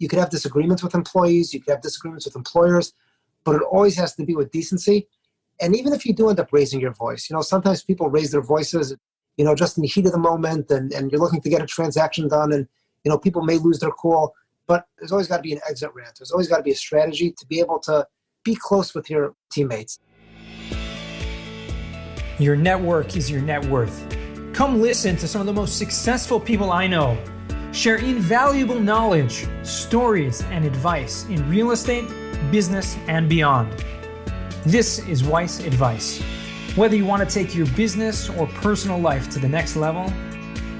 You could have disagreements with employees, you could have disagreements with employers, but it always has to be with decency. And even if you do end up raising your voice, sometimes people raise their voices, just in the heat of the moment, and you're looking to get a transaction done, and, people may lose their cool, but there's always got to be an exit rant. There's always got to be a strategy to be able to be close with your teammates. Your network is your net worth. Come listen to some of the most successful people I know share invaluable knowledge, stories, and advice in real estate, business, and beyond. This is Weiss Advice. Whether you want to take your business or personal life to the next level,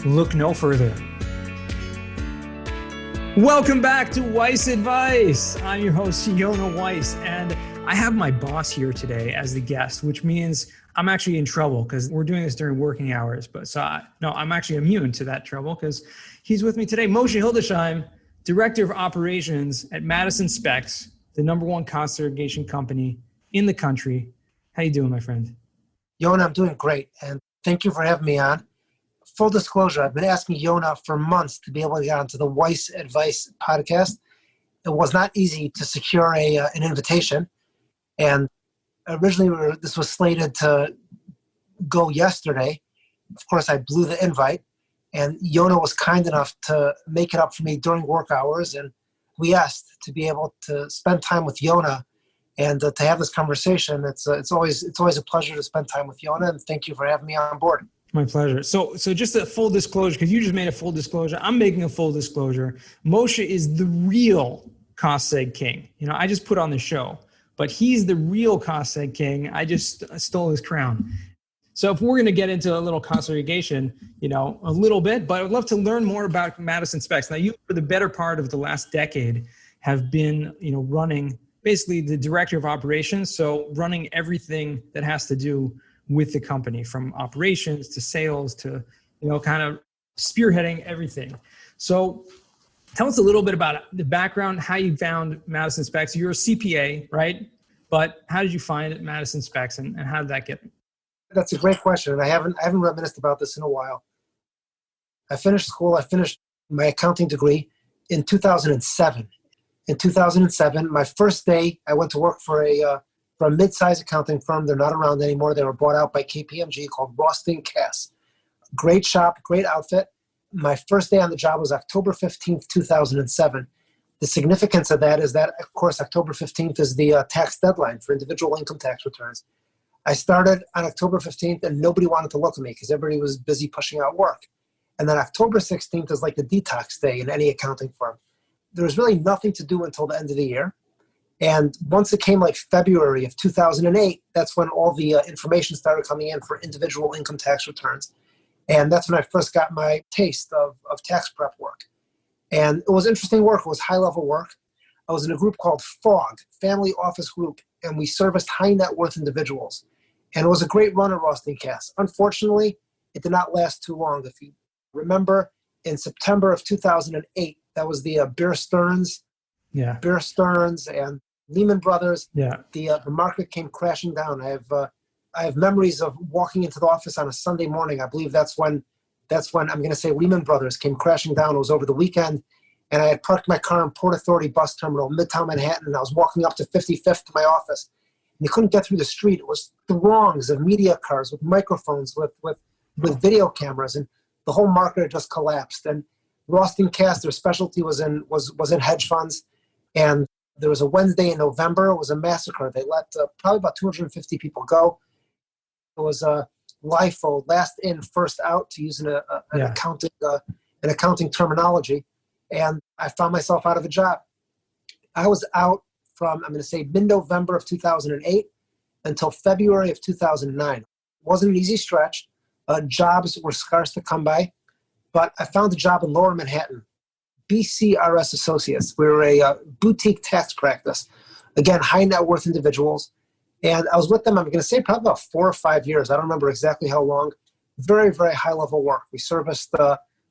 look no further. Welcome back to Weiss Advice. I'm your host, Yonah Weiss, and I have my boss here today as the guest, which means I'm actually in trouble because we're doing this during working hours. I'm actually immune to that trouble because he's with me today. Moshe Hildeshaim, Director of Operations at Madison SPECS, the number one cost segregation company in the country. How you doing, my friend? Yonah, I'm doing great, and thank you for having me on. Full disclosure, I've been asking Yonah for months to be able to get onto the Weiss Advice podcast. It was not easy to secure an invitation, and originally this was slated to go yesterday. Of course, I blew the invite, and Yonah was kind enough to make it up for me during work hours, and we asked to be able to spend time with Yonah and to have this conversation. It's always a pleasure to spend time with Yonah, and thank you for having me on board. My pleasure. So just a full disclosure, because you just made a full disclosure. I'm making a full disclosure. Moshe is the real cost seg king. I just put on the show, but he's the real cost seg king. I just stole his crown. So if we're going to get into a little cost segregation, a little bit, but I would love to learn more about Madison SPECS. Now, you, for the better part of the last decade, have been, running basically the director of operations. So running everything that has to do with the company, from operations to sales to, kind of spearheading everything. So tell us a little bit about the background, how you found Madison SPECS. You're a CPA, right? But how did you find Madison SPECS, and how did that get? That's a great question. And I haven't reminisced about this in a while. I finished school. I finished my accounting degree in 2007. In 2007, my first day, I went to work for a mid-sized accounting firm. They're not around anymore. They were bought out by KPMG, called Rothstein Cass. Great shop, great outfit. My first day on the job was October 15th, 2007. The significance of that is that, of course, October 15th is the tax deadline for individual income tax returns. I started on October 15th, and nobody wanted to look at me because everybody was busy pushing out work. And then October 16th is like the detox day in any accounting firm. There was really nothing to do until the end of the year. And once it came like February of 2008, that's when all the information started coming in for individual income tax returns. And that's when I first got my taste of tax prep work. And it was interesting work. It was high-level work. I was in a group called FOG, Family Office Group, and we serviced high net worth individuals. And it was a great run at Rothstein Cass. Unfortunately, it did not last too long. If you remember, in September of 2008, that was the Bear Stearns and Lehman Brothers. Yeah. The market came crashing down. I have memories of walking into the office on a Sunday morning. I believe that's when I'm going to say Lehman Brothers came crashing down. It was over the weekend, and I had parked my car in Port Authority bus terminal, Midtown Manhattan, and I was walking up to 55th to my office. And you couldn't get through the street. It was throngs of media cars with microphones, with video cameras, and the whole market had just collapsed. And Rothstein Cass, their specialty was in hedge funds, and there was a Wednesday in November. It was a massacre. They let probably about 250 people go. It was a LIFO, last in, first out, to use an accounting terminology. And I found myself out of a job. I was out from, I'm going to say, mid-November of 2008 until February of 2009. It wasn't an easy stretch. Jobs were scarce to come by. But I found a job in Lower Manhattan, BCRS Associates. We were a boutique tax practice. Again, high net worth individuals. And I was with them, I'm going to say, probably about 4 or 5 years. I don't remember exactly how long. Very, very high-level work. We serviced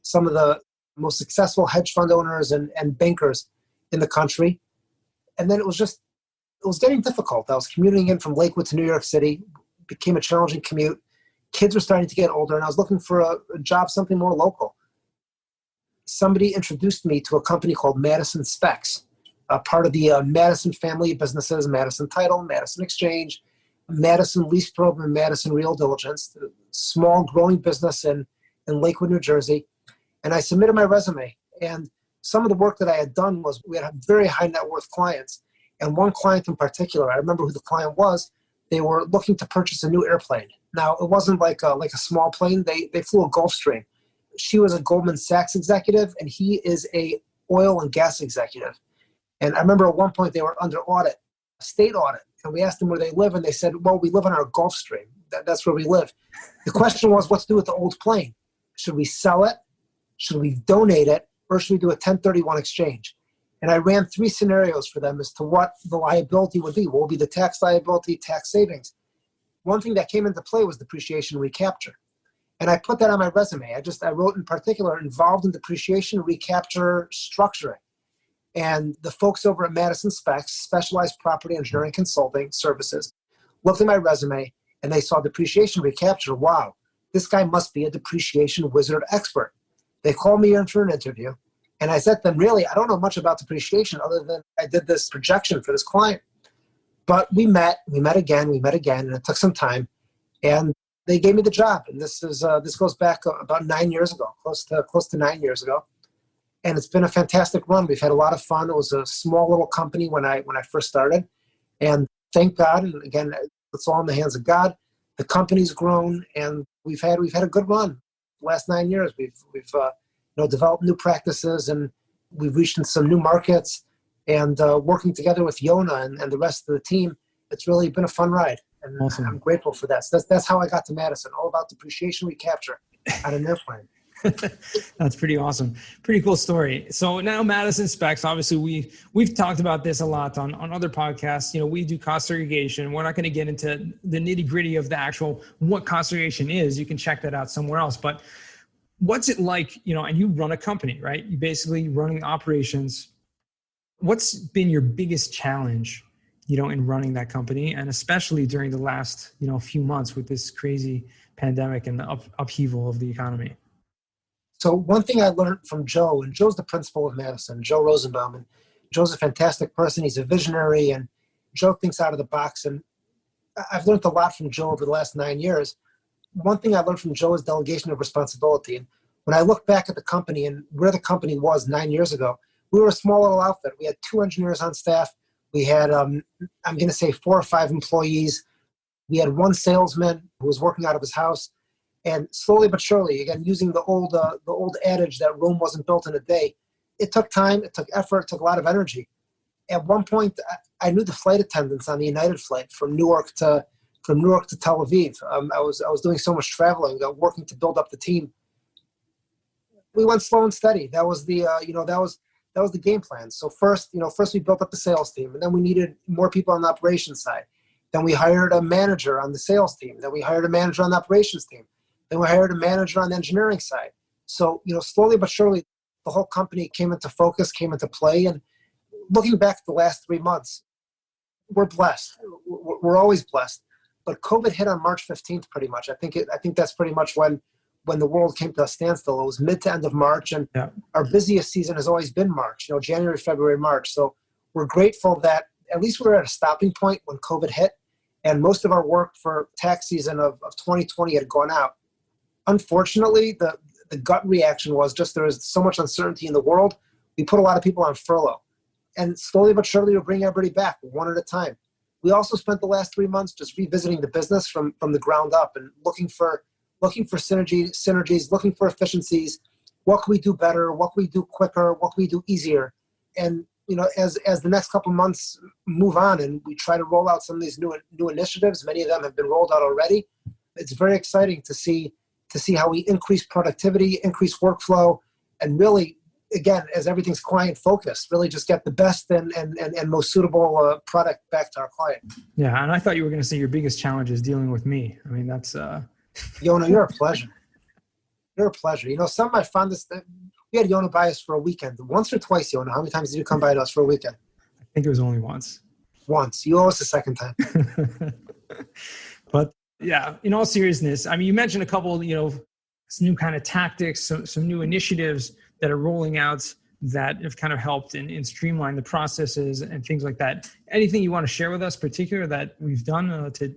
some of the most successful hedge fund owners and bankers in the country. And then it was getting difficult. I was commuting in from Lakewood to New York City. It became a challenging commute. Kids were starting to get older, and I was looking for a job, something more local. somebody introduced me to a company called Madison SPECS, a part of the Madison family of businesses, Madison Title, Madison Exchange, Madison Lease Program, and Madison Real Diligence, a small growing business in Lakewood, New Jersey. And I submitted my resume. And some of the work that I had done was we had very high net worth clients. And one client in particular, I remember who the client was, they were looking to purchase a new airplane. Now, it wasn't like a small plane. They flew a Gulfstream. She was a Goldman Sachs executive, and he is a oil and gas executive. And I remember at one point they were under audit, state audit. And we asked them where they live, and they said, well, we live on our Gulfstream. That's where we live. The question was, what's to do with the old plane? Should we sell it? Should we donate it? Or should we do a 1031 exchange? And I ran 3 scenarios for them as to what the liability would be. What would be the tax liability, tax savings? One thing that came into play was depreciation recapture. And I put that on my resume. I wrote in particular, involved in depreciation recapture structuring. And the folks over at Madison SPECS, Specialized Property Engineering Consulting Services, looked at my resume and they saw depreciation recapture. Wow, this guy must be a depreciation wizard expert. They called me in for an interview. And I said to them, really, I don't know much about depreciation other than I did this projection for this client. But we met again, and it took some time. And they gave me the job. And this goes back about 9 years ago, close to 9 years ago. And it's been a fantastic run. We've had a lot of fun. It was a small little company when I first started. And thank God, and again, it's all in the hands of God. The company's grown, and we've had a good run. The last 9 years, we've developed new practices, and we've reached in some new markets. And working together with Yonah and the rest of the team, it's really been a fun ride. And awesome. I'm grateful for that. So that's how I got to Madison, all about depreciation recapture on an airplane. That's pretty awesome. Pretty cool story. So now Madison SPECS, obviously we've talked about this a lot on other podcasts. We do cost segregation. We're not going to get into the nitty gritty of the actual what cost segregation is. You can check that out somewhere else. But what's it like, and you run a company, right? You basically running operations. What's been your biggest challenge, in running that company, and especially during the last, few months with this crazy pandemic and the upheaval of the economy? So one thing I learned from Joe, and Joe's the principal of Madison, Joe Rosenbaum, and Joe's a fantastic person. He's a visionary, and Joe thinks out of the box. And I've learned a lot from Joe over the last 9 years. One thing I learned from Joe is delegation of responsibility. And when I look back at the company and where the company was 9 years ago, we were a small little outfit. We had 2 engineers on staff. We had, I'm going to say 4 or 5 employees. We had 1 salesman who was working out of his house. And slowly but surely, again, using the old adage that Rome wasn't built in a day, it took time, it took effort, it took a lot of energy. At one point, I knew the flight attendants on the United flight from Newark to Tel Aviv. I was doing so much traveling, working to build up the team. We went slow and steady. That was the that was the game plan. So first we built up the sales team, and then we needed more people on the operations side. Then we hired a manager on the sales team. Then we hired a manager on the operations team. Then we hired a manager on the engineering side. So, slowly but surely, the whole company came into focus, came into play. And looking back at the last 3 months, we're blessed. We're always blessed. But COVID hit on March 15th, pretty much. I think that's pretty much when the world came to a standstill. It was mid to end of March, and Our busiest season has always been March. January, February, March. So we're grateful that at least we're at a stopping point when COVID hit, and most of our work for tax season of 2020 had gone out. Unfortunately, the gut reaction was just there is so much uncertainty in the world. We put a lot of people on furlough. And slowly but surely, we're bringing everybody back one at a time. We also spent the last 3 months just revisiting the business from the ground up and looking for synergies, looking for efficiencies. What can we do better? What can we do quicker? What can we do easier? And as the next couple of months move on and we try to roll out some of these new initiatives, many of them have been rolled out already. It's very exciting to see how we increase productivity, increase workflow, and really, again, as everything's client focused, really just get the best and most suitable product back to our client. Yeah, and I thought you were going to say your biggest challenge is dealing with me. I mean, that's Yonah, you're a pleasure. You're a pleasure. Some of my fondest. We had Yonah by us for a weekend, once or twice. Yonah, how many times did you come by to us for a weekend? I think it was only once. Once. You owe us a second time. But yeah, in all seriousness, I mean, you mentioned a couple, some new kind of tactics, some new initiatives that are rolling out that have kind of helped in streamline the processes and things like that. Anything you want to share with us, particular that we've done to?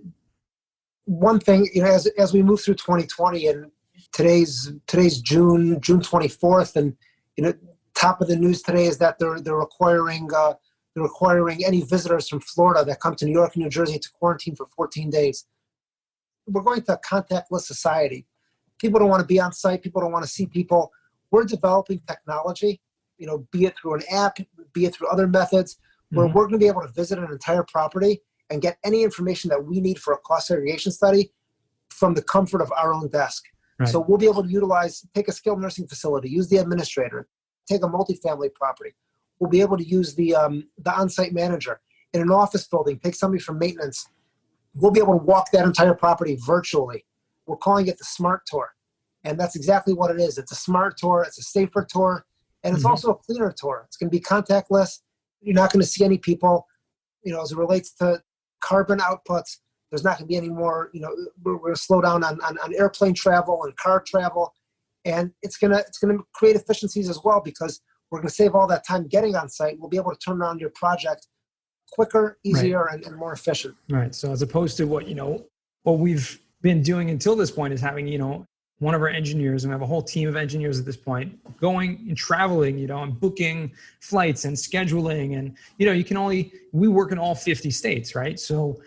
One thing, as we move through 2020, and today's June 24th, and top of the news today is that they're requiring any visitors from Florida that come to New York and New Jersey to quarantine for 14 days. We're going to a contactless society. People don't want to be on site. People don't want to see people. We're developing technology, be it through an app, be it through other methods, where we're going to be able to visit an entire property and get any information that we need for a cost segregation study from the comfort of our own desk. Right. So we'll be able to take a skilled nursing facility, use the administrator, take a multifamily property. We'll be able to use the on-site manager. In an office building, take somebody from maintenance. We'll be able to walk that entire property virtually. We're calling it the Smart Tour. And that's exactly what it is. It's a smart tour. It's a safer tour. And it's also a cleaner tour. It's going to be contactless. You're not going to see any people. As it relates to carbon outputs, there's not going to be any more, we're going to slow down on airplane travel and car travel. And it's going to create efficiencies as well, because we're going to save all that time getting on site. We'll be able to turn around your project quicker, easier, right, and more efficient. Right. So as opposed to what we've been doing until this point is having, one of our engineers, and we have a whole team of engineers at this point, going and traveling, and booking flights and scheduling. And, we work in all 50 states, right? So,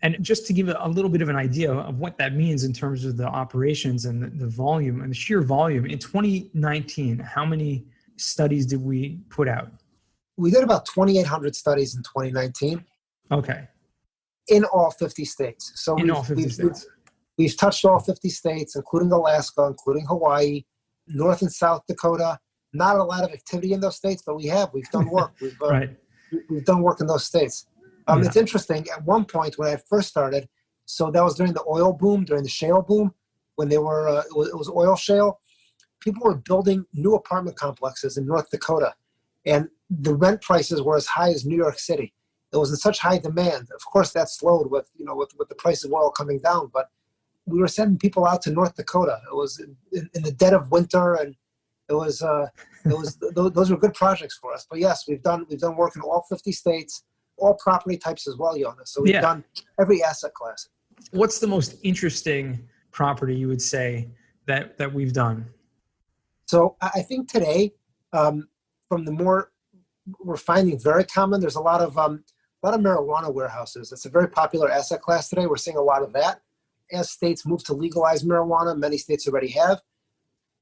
and just to give a little bit of an idea of what that means in terms of the operations and the volume and the sheer volume, in 2019, how many studies did we put out? We did about 2,800 studies in 2019. Okay. In all 50 states. So we've touched all 50 states, including Alaska, including Hawaii, North and South Dakota. Not a lot of activity in those states, but we've done work. We've done work in those states. It's interesting. At one point when I first started, so that was during the oil boom, during the shale boom, when it was oil shale. People were building new apartment complexes in North Dakota, and the rent prices were as high as New York City. It was in such high demand. Of course, that slowed with the price of oil coming down, but we were sending people out to North Dakota. It was in the dead of winter, and those were good projects for us. But yes, we've done work in all 50 states, all property types as well, Yonah. So we've done every asset class. What's the most interesting property you would say that we've done? So I think today, from the more we're finding very common, there's a lot of marijuana warehouses. It's a very popular asset class today. We're seeing a lot of that. As states move to legalize marijuana, many states already have.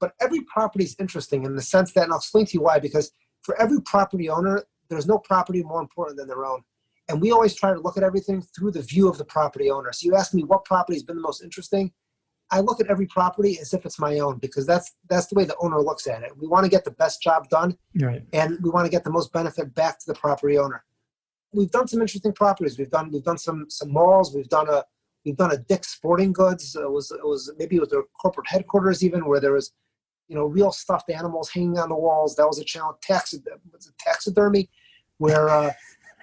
But every property is interesting in the sense that, and I'll explain to you why, because for every property owner, there's no property more important than their own. And we always try to look at everything through the view of the property owner. So you ask me what property has been the most interesting. I look at every property as if it's my own, because that's the way the owner looks at it. We want to get the best job done, right, and we want to get the most benefit back to the property owner. We've done some interesting properties. We've done some malls. We've done a Dick's Sporting Goods. It was their corporate headquarters even, where there was real stuffed animals hanging on the walls. That was a challenge. Taxidermy, where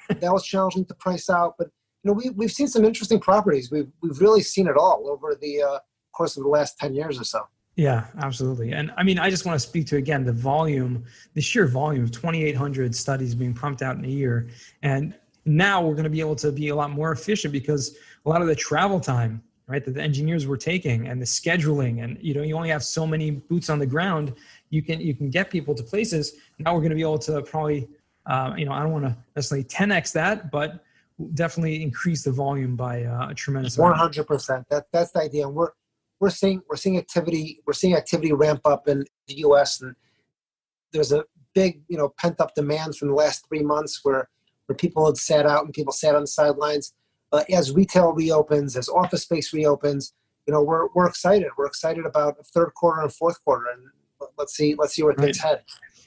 that was challenging to price out. But we've seen some interesting properties. We've really seen it all over the course of the last 10 years or so. Yeah, absolutely. And I mean, I just want to speak to, again, the sheer volume of 2,800 studies being pumped out in a year. And now we're going to be able to be a lot more efficient, because a lot of the travel time, right, that the engineers were taking, and the scheduling, and you only have so many boots on the ground. You can get people to places. Now we're going to be able to probably, I don't want to necessarily 10x that, but definitely increase the volume by a tremendous amount. 100%. That's the idea. And we're seeing activity ramp up in the U.S. and there's a big pent up demand from the last 3 months where people had sat out and people sat on the sidelines. As retail reopens, as office space reopens, we're excited. We're excited about the third quarter and fourth quarter, and let's see where things head.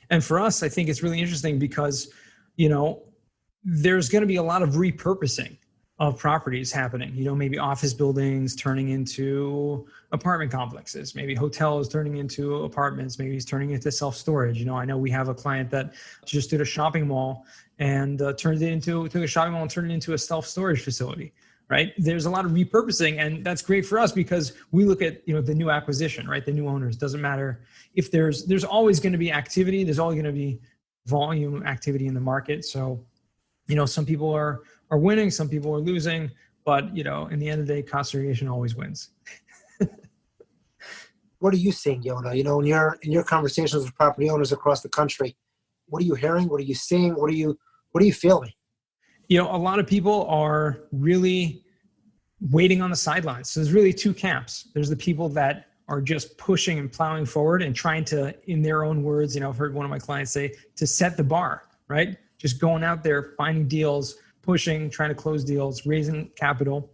And for us, I think it's really interesting because there's going to be a lot of repurposing of properties happening. Maybe office buildings turning into apartment complexes, maybe hotels turning into apartments, maybe it's turning into self-storage. I know we have a client that just did a shopping mall and took a shopping mall and turned it into a self-storage facility. right? There's a lot of repurposing, and that's great for us because we look at, the new acquisition, right? The new owners. Doesn't matter if there's always going to be activity. There's always going to be volume activity in the market. So, some people are winning, some people are losing, but, in the end of the day, cost segregation always wins. What are you seeing, Yonah? In your conversations with property owners across the country, what are you hearing? What are you seeing? What are you feeling? A lot of people are really waiting on the sidelines. So there's really two camps. There's the people that are just pushing and plowing forward and trying to, in their own words, I've heard one of my clients say, to set the bar, right? Just going out there, finding deals, pushing, trying to close deals, raising capital,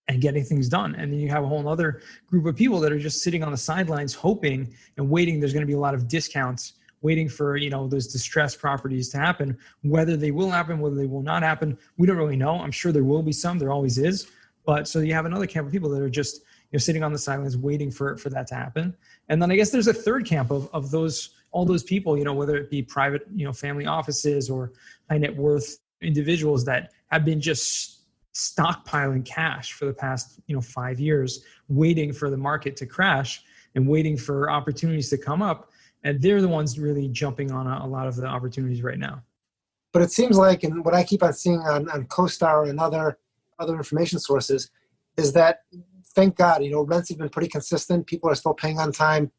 and getting things done. And then you have a whole other group of people that are just sitting on the sidelines, hoping and waiting. There's going to be a lot of discounts, waiting for, those distressed properties to happen. Whether they will happen, whether they will not happen, we don't really know. I'm sure there will be some, there always is. But so you have another camp of people that are just, sitting on the sidelines, waiting for that to happen. And then I guess there's a third camp of all those people, whether it be private, family offices or high net worth individuals that have been just stockpiling cash for the past 5 years, waiting for the market to crash and waiting for opportunities to come up, and they're the ones really jumping on a lot of the opportunities right now. But it seems like, and what I keep on seeing on CoStar and other information sources, is that, thank God, rents have been pretty consistent. People are still paying on time,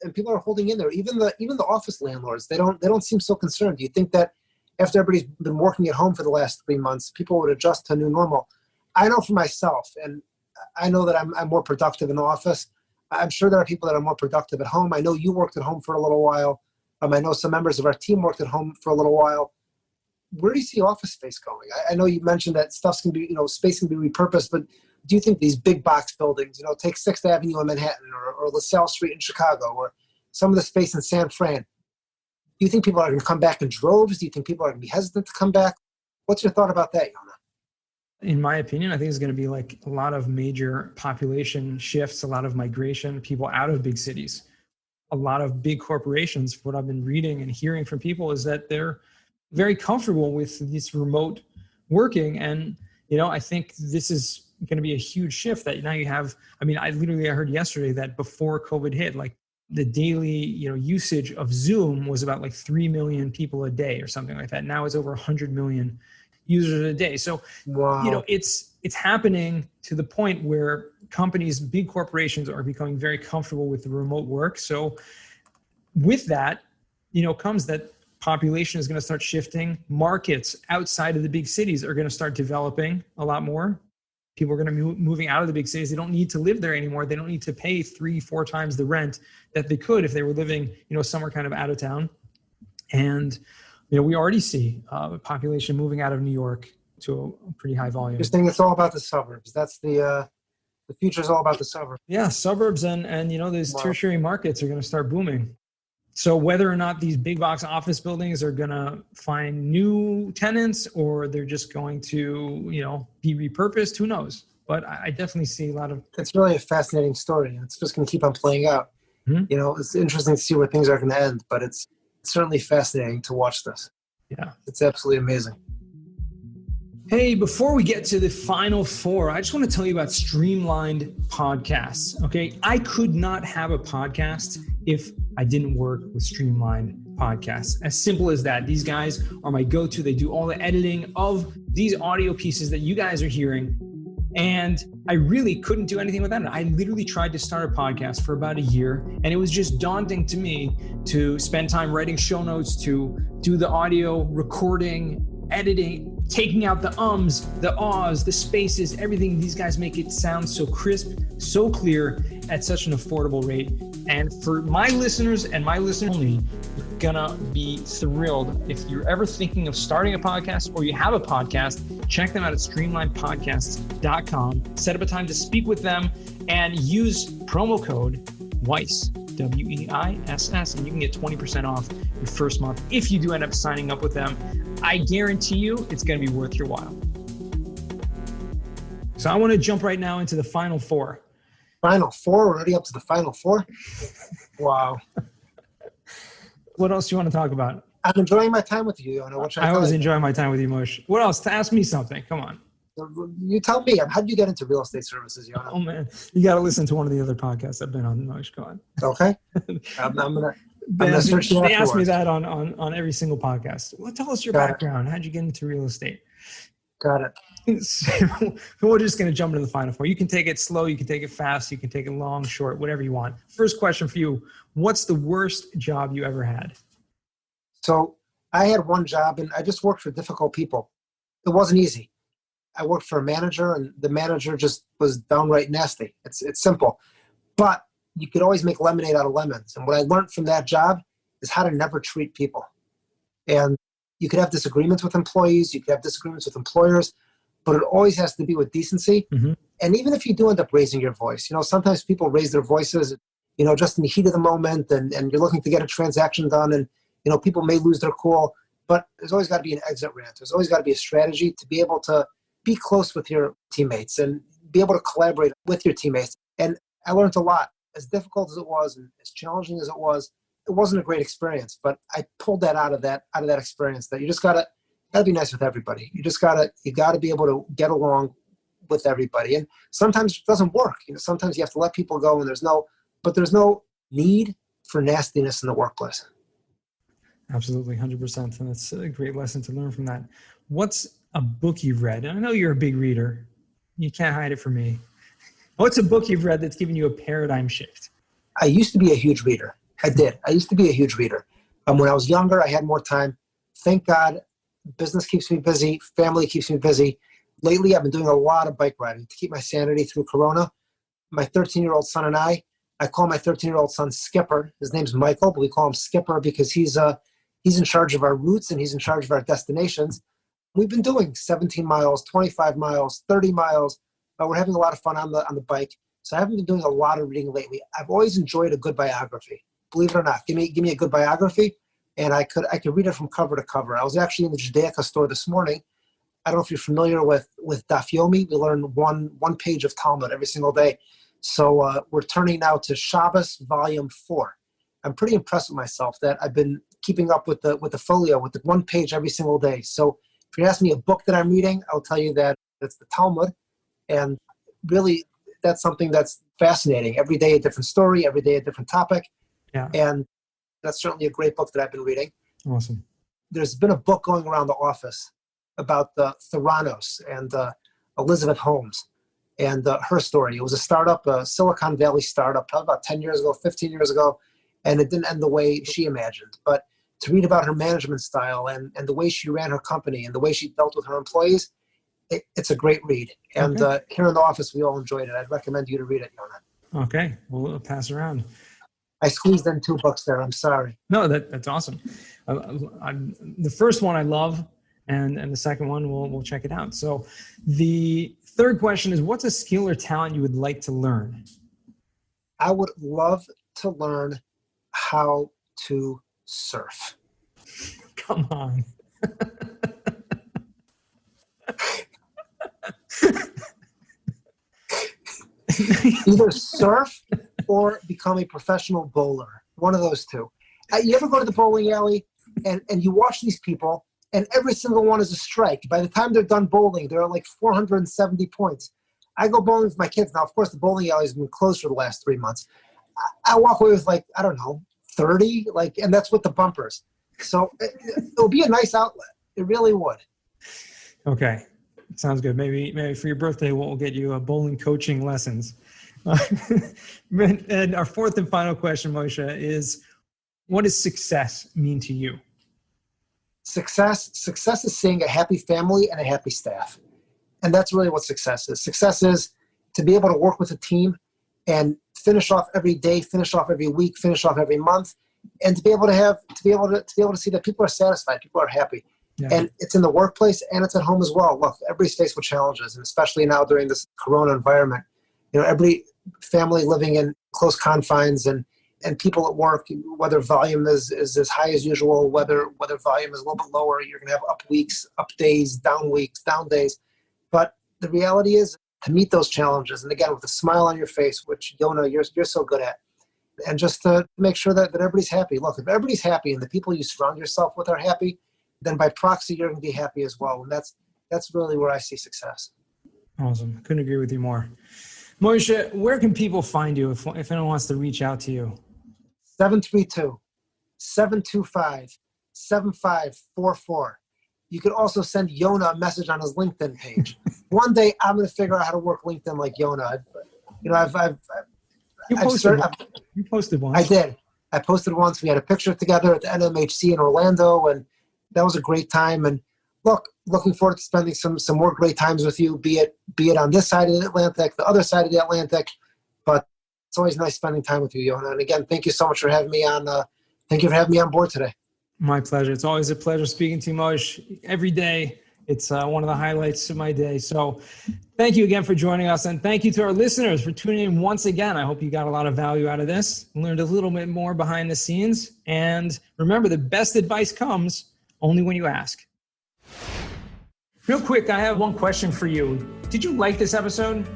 and people are holding in there. Even the office landlords, they don't seem so concerned. Do you think that after everybody's been working at home for the last 3 months, people would adjust to a new normal? I know for myself, and I know that I'm more productive in the office. I'm sure there are people that are more productive at home. I know you worked at home for a little while. I know some members of our team worked at home for a little while. Where do you see office space going? I know you mentioned that stuff can be, space can be repurposed, but do you think these big box buildings, take 6th Avenue in Manhattan or LaSalle Street in Chicago or some of the space in San Fran, do you think people are going to come back in droves? Do you think people are going to be hesitant to come back? What's your thought about that, Yonah? In my opinion, I think it's going to be like a lot of major population shifts, a lot of migration, people out of big cities. A lot of big corporations, what I've been reading and hearing from people is that they're very comfortable with this remote working. And, I think this is going to be a huge shift that now you have. I heard yesterday that before COVID hit, like the daily, usage of Zoom was about like 3 million people a day or something like that. Now it's over 100 million users a day. So, wow. It's happening to the point where companies, big corporations are becoming very comfortable with the remote work. So with that, comes that population is going to start shifting. Markets outside of the big cities are going to start developing a lot more. People are going to be moving out of the big cities. They don't need to live there anymore. They don't need to pay 3-4 times the rent that they could if they were living, somewhere kind of out of town. And, we already see the population moving out of New York to a pretty high volume. You're saying it's all about the suburbs. That's the future is all about the suburbs. Yeah, suburbs and these tertiary markets are going to start booming. So whether or not these big box office buildings are going to find new tenants or they're just going to, be repurposed, who knows? But I definitely see a lot of... It's really a fascinating story. It's just going to keep on playing out. Mm-hmm. It's interesting to see where things are going to end, but it's certainly fascinating to watch this. Yeah. It's absolutely amazing. Hey, before we get to the final 4, I just want to tell you about Streamlined Podcasts. Okay. I could not have a podcast if I didn't work with Streamlined Podcasts. As simple as that. These guys are my go-to. They do all the editing of these audio pieces that you guys are hearing. And I really couldn't do anything without it. I literally tried to start a podcast for about a year, and it was just daunting to me to spend time writing show notes, to do the audio recording, editing, taking out the ums, the ahs, the spaces, everything. These guys make it sound so crisp, so clear at such an affordable rate. And for my listeners and my listeners only, you're gonna be thrilled. If you're ever thinking of starting a podcast or you have a podcast, check them out at streamlinedpodcasts.com. Set up a time to speak with them and use promo code WEISS, WEISS, and you can get 20% off your first month if you do end up signing up with them. I guarantee you it's going to be worth your while. So I want to jump right now into the final 4. Final 4? We're already up to the final 4? Wow. What else do you want to talk about? I'm enjoying my time with you, Yonah. I always enjoy my time with you, Moshe. What else? To ask me something. Come on. You tell me. How did you get into real estate services, Yonah? Oh man, you got to listen to one of the other podcasts I've been on. Moshe, go on. Okay. I'm gonna search it They ask me afterwards. that on every single podcast. Well, tell us your background. How'd you get into real estate? Got it. So we're just going to jump into the final four. You can take it slow. You can take it fast. You can take it long, short, whatever you want. First question for you. What's the worst job you ever had? So I had one job, and I just worked for difficult people. It wasn't easy. I worked for a manager, and the manager just was downright nasty. It's simple. But you could always make lemonade out of lemons. And what I learned from that job is how to never treat people. And you could have disagreements with employees. You could have disagreements with employers. But it always has to be with decency. Mm-hmm. And even if you do end up raising your voice, sometimes people raise their voices, just in the heat of the moment, and you're looking to get a transaction done, and, people may lose their cool. But there's always got to be an exit rant. There's always got to be a strategy to be able to be close with your teammates and be able to collaborate with your teammates. And I learned a lot. As difficult as it was and as challenging as it wasn't a great experience. But I pulled that out of that experience, that you just gotta be nice with everybody. You gotta be able to get along with everybody. And sometimes it doesn't work. Sometimes you have to let people go, and there's no need for nastiness in the workplace. Absolutely, 100%. And that's a great lesson to learn from that. What's a book you've read? And I know you're a big reader. You can't hide it from me. What's a book you've read that's given you a paradigm shift? I used to be a huge reader. I did. I used to be a huge reader. When I was younger, I had more time. Thank God, business keeps me busy. Family keeps me busy. Lately, I've been doing a lot of bike riding to keep my sanity through Corona. My 13-year-old son and I call my 13-year-old son Skipper. His name's Michael, but we call him Skipper because he's in charge of our routes and he's in charge of our destinations. We've been doing 17 miles, 25 miles, 30 miles. We're having a lot of fun on the bike. So I haven't been doing a lot of reading lately. I've always enjoyed a good biography. Believe it or not, give me a good biography, and I could read it from cover to cover. I was actually in the Judaica store this morning. I don't know if you're familiar with Daf Yomi. We learn one page of Talmud every single day. So we're turning now to Shabbos Volume 4. I'm pretty impressed with myself that I've been keeping up with the folio, with the one page every single day. So if you ask me a book that I'm reading, I'll tell you that it's the Talmud. And really, that's something that's fascinating. Every day a different story, every day a different topic. Yeah. And that's certainly a great book that I've been reading. Awesome. There's been a book going around the office about the Theranos and Elizabeth Holmes and her story. It was a startup, a Silicon Valley startup, probably about 10 years ago, 15 years ago, and it didn't end the way she imagined. But to read about her management style and the way she ran her company and the way she dealt with her employees, it's a great read. And here in the office, we all enjoyed it. I'd recommend you to read it, Yonah. Okay. We'll pass around. I squeezed in 2 books there. I'm sorry. No, that's awesome. The first one I love, and the second one, we'll check it out. So the third question is, what's a skill or talent you would like to learn? I would love to learn how to surf. Come on. Either surf or become a professional bowler. One of those two. You ever go to the bowling alley and you watch these people and every single one is a strike. By the time they're done bowling, they're at like 470 points. I go bowling with my kids. Now, of course, the bowling alley has been closed for the last 3 months. I walk away with 30, and that's with the bumpers. So it'll be a nice outlet. It really would. Okay. Sounds good. Maybe for your birthday, we'll get you bowling coaching lessons. And our fourth and final question, Moshe, is what does success mean to you? Success is seeing a happy family and a happy staff. And that's really what success is. Success is to be able to work with a team and finish off every day, finish off every week, finish off every month, and to be able to see that people are satisfied, people are happy. Yeah. And it's in the workplace and it's at home as well. Look, everybody's faced with challenges, and especially now during this Corona environment, every family living in close confines and people at work, whether volume is as high as usual, whether volume is a little bit lower, you're going to have up weeks, up days, down days. But the reality is to meet those challenges, and again, with a smile on your face, which, Yonah, you're so good at, and just to make sure that everybody's happy. Look, if everybody's happy and the people you surround yourself with are happy, then by proxy, you're going to be happy as well. And that's really where I see success. Awesome. Couldn't agree with you more. Moshe, where can people find you if anyone wants to reach out to you? 732-725-7544. You could also send Yonah a message on his LinkedIn page. One day I'm going to figure out how to work LinkedIn like Yonah. You posted once. I did. I posted once. We had a picture together at the NMHC in Orlando, and that was a great time. And looking forward to spending some more great times with you, be it on this side of the Atlantic, the other side of the Atlantic. But it's always nice spending time with you, Yonah. And again, thank you so much for having me on. Thank you for having me on board today. My pleasure. It's always a pleasure speaking to you, Moshe. Every day, it's one of the highlights of my day. So thank you again for joining us. And thank you to our listeners for tuning in once again. I hope you got a lot of value out of this, learned a little bit more behind the scenes. And remember, the best advice comes only when you ask. Real quick, I have one question for you. Did you like this episode?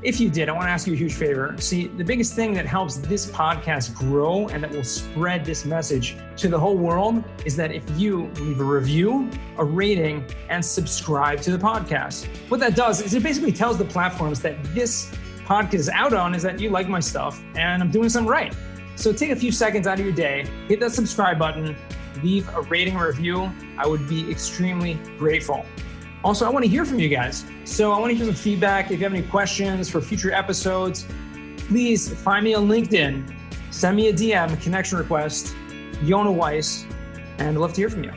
If you did, I want to ask you a huge favor. See, the biggest thing that helps this podcast grow and that will spread this message to the whole world is that if you leave a review, a rating, and subscribe to the podcast. What that does is it basically tells the platforms that this podcast is out on is that you like my stuff and I'm doing something right. So take a few seconds out of your day, hit that subscribe button, leave a rating or review. I would be extremely grateful. Also, I want to hear from you guys. So I want to hear some feedback. If you have any questions for future episodes, please find me on LinkedIn. Send me a DM, a connection request, Yonah Weiss, and I'd love to hear from you.